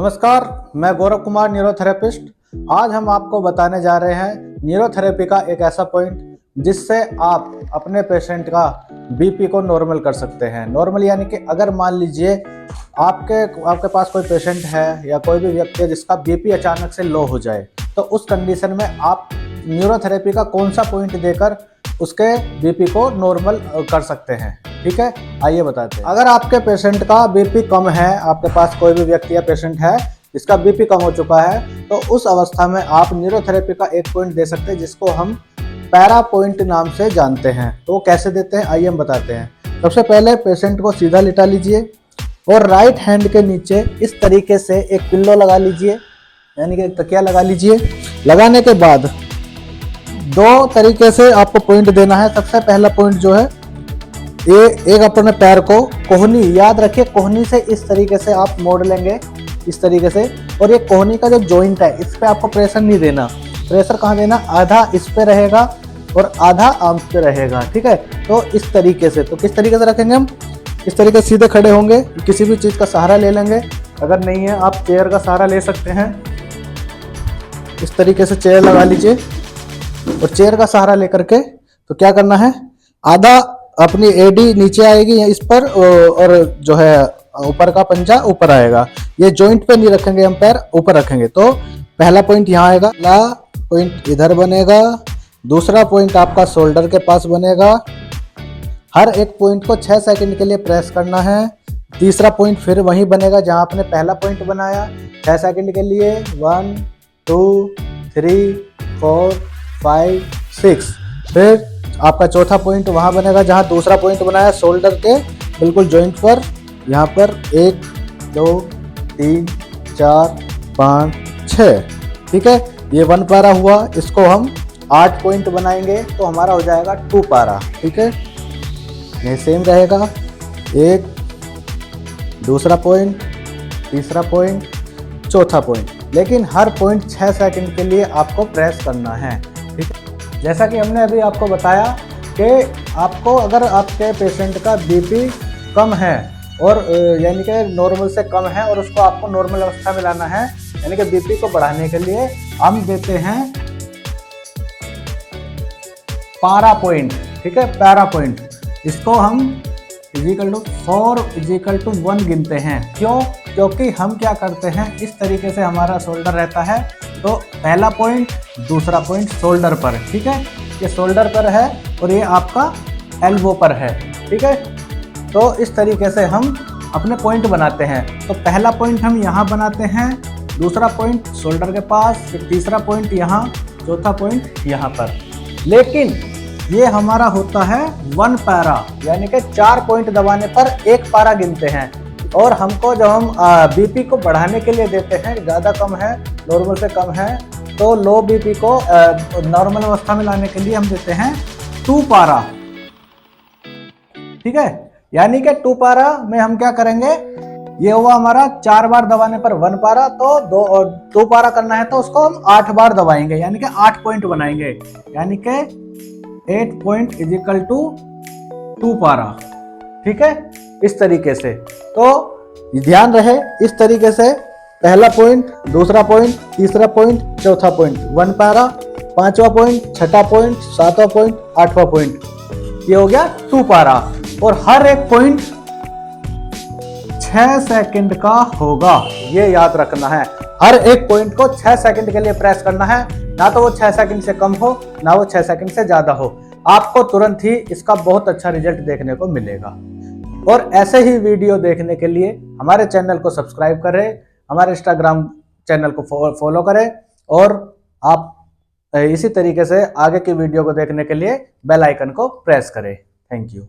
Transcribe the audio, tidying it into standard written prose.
नमस्कार, मैं गौरव कुमार, न्यूरोथेरेपिस्ट। आज हम आपको बताने जा रहे हैं न्यूरोथेरेपी का एक ऐसा पॉइंट जिससे आप अपने पेशेंट का बीपी को नॉर्मल कर सकते हैं। नॉर्मल यानी कि अगर मान लीजिए आपके पास कोई पेशेंट है या कोई भी व्यक्ति है जिसका बीपी अचानक से लो हो जाए, तो उस कंडीशन में आप न्यूरोथेरेपी का कौन सा पॉइंट देकर उसके बीपी को नॉर्मल कर सकते हैं। ठीक है, आइए बताते हैं। अगर आपके पेशेंट का बीपी कम है, आपके पास कोई भी व्यक्ति या पेशेंट है जिसका बीपी कम हो चुका है, तो उस अवस्था में आप न्यूरोथेरेपी का एक पॉइंट दे सकते हैं जिसको हम पैरा पॉइंट नाम से जानते हैं। तो वो कैसे देते हैं आइए हम बताते हैं। सबसे पहले पेशेंट को सीधा लिटा लीजिए और राइट हैंड के नीचे इस तरीके से एक पिल्लो लगा लीजिए, यानी कि एक तकिया लगा लीजिए। लगाने के बाद दो तरीके से आपको पॉइंट देना है। सबसे पहला पॉइंट जो है एक अपने पैर को कोहनी, याद रखिए कोहनी से इस तरीके से आप मोड़ लेंगे, इस तरीके से। और ये कोहनी का जो जॉइंट है इस पे आपको प्रेशर नहीं देना। प्रेशर कहाँ देना, आधा इस पे रहेगा और आधा आर्म्स पे रहेगा। ठीक है, तो इस तरीके से। तो किस तरीके से रखेंगे हम, इस तरीके से सीधे खड़े होंगे, किसी भी चीज़ का सहारा ले लेंगे। अगर नहीं है आप चेयर का सहारा ले सकते हैं। इस तरीके से चेयर लगा लीजिए और चेयर का सहारा लेकर के तो क्या करना है, आधा अपनी एडी नीचे आएगी इस पर और जो है ऊपर का पंजा ऊपर आएगा। ये जॉइंट पे नहीं रखेंगे हम, पैर ऊपर रखेंगे। तो पहला पॉइंट यहाँ आएगा, पहला पॉइंट इधर बनेगा, दूसरा पॉइंट आपका शोल्डर के पास बनेगा। हर एक पॉइंट को 6 सेकंड के लिए प्रेस करना है। तीसरा पॉइंट फिर वहीं बनेगा जहाँ आपने पहला पॉइंट बनाया, 6 सेकंड के लिए। 1 2 3 4 5 6। फिर आपका चौथा पॉइंट वहाँ बनेगा जहाँ दूसरा पॉइंट बनाया, शोल्डर के बिल्कुल जॉइंट पर। यहाँ पर 1 2 3 4 5 6। ठीक है, ये 1 पैरा हुआ। इसको हम 8 पॉइंट बनाएंगे तो हमारा हो जाएगा 2 पैरा। ठीक है, ये सेम रहेगा। एक, दूसरा पॉइंट, तीसरा पॉइंट, चौथा पॉइंट। लेकिन हर पॉइंट 6 सेकंड के लिए आपको प्रेस करना है। ठीक है, जैसा कि हमने अभी आपको बताया कि आपको अगर आपके पेशेंट का बीपी कम है और यानी कि नॉर्मल से कम है और उसको आपको नॉर्मल अवस्था में लाना है, यानी कि बीपी को बढ़ाने के लिए हम देते हैं पैरा पॉइंट। ठीक है, पैरा पॉइंट। इसको हम =4=1 गिनते हैं। क्यों? क्योंकि हम क्या करते हैं, इस तरीके से हमारा शोल्डर रहता है। तो पहला पॉइंट, दूसरा पॉइंट शोल्डर पर। ठीक है, ये शोल्डर पर है और ये आपका एल्बो पर है। ठीक है, तो इस तरीके से हम अपने पॉइंट बनाते हैं। तो पहला पॉइंट हम यहाँ बनाते हैं, दूसरा पॉइंट शोल्डर के पास, फिर तीसरा पॉइंट यहाँ, चौथा पॉइंट यहाँ पर। लेकिन ये हमारा होता है 1 पैरा, यानी कि 4 पॉइंट दबाने पर 1 पैरा गिनते हैं। और हमको जब हम बीपी को बढ़ाने के लिए देते हैं, ज़्यादा कम है, नॉर्मल से कम है, तो लो बीपी को नॉर्मल अवस्था में लाने के लिए हम देते हैं 2 पैरा। ठीक है, यानी कि 2 पैरा में हम क्या करेंगे, ये हुआ हमारा 4 बार दबाने पर 1 पैरा। तो 2 पैरा करना है तो उसको हम 8 बार दबाएंगे, यानी कि 8 पॉइंट बनाएंगे, यानी कि 8 पॉइंट =2 पैरा। ठीक है, इस तरीके से। तो ध्यान रहे, इस तरीके से पहला पॉइंट, दूसरा पॉइंट, तीसरा पॉइंट, चौथा पॉइंट 1 पैरा, 5वां पॉइंट, 6ठा पॉइंट, 7वां पॉइंट, 8वां पॉइंट, ये हो गया 2 पैरा। और हर एक पॉइंट 6 सेकंड का होगा, ये याद रखना है। हर एक पॉइंट को 6 सेकंड के लिए प्रेस करना है, ना तो वो 6 सेकंड से कम हो, ना वो 6 सेकंड से ज्यादा हो। आपको तुरंत ही इसका बहुत अच्छा रिजल्ट देखने को मिलेगा। और ऐसे ही वीडियो देखने के लिए हमारे चैनल को सब्सक्राइब करें, हमारे इंस्टाग्राम चैनल को फॉलो करें और आप इसी तरीके से आगे की वीडियो को देखने के लिए बेल आइकन को प्रेस करें। Thank you.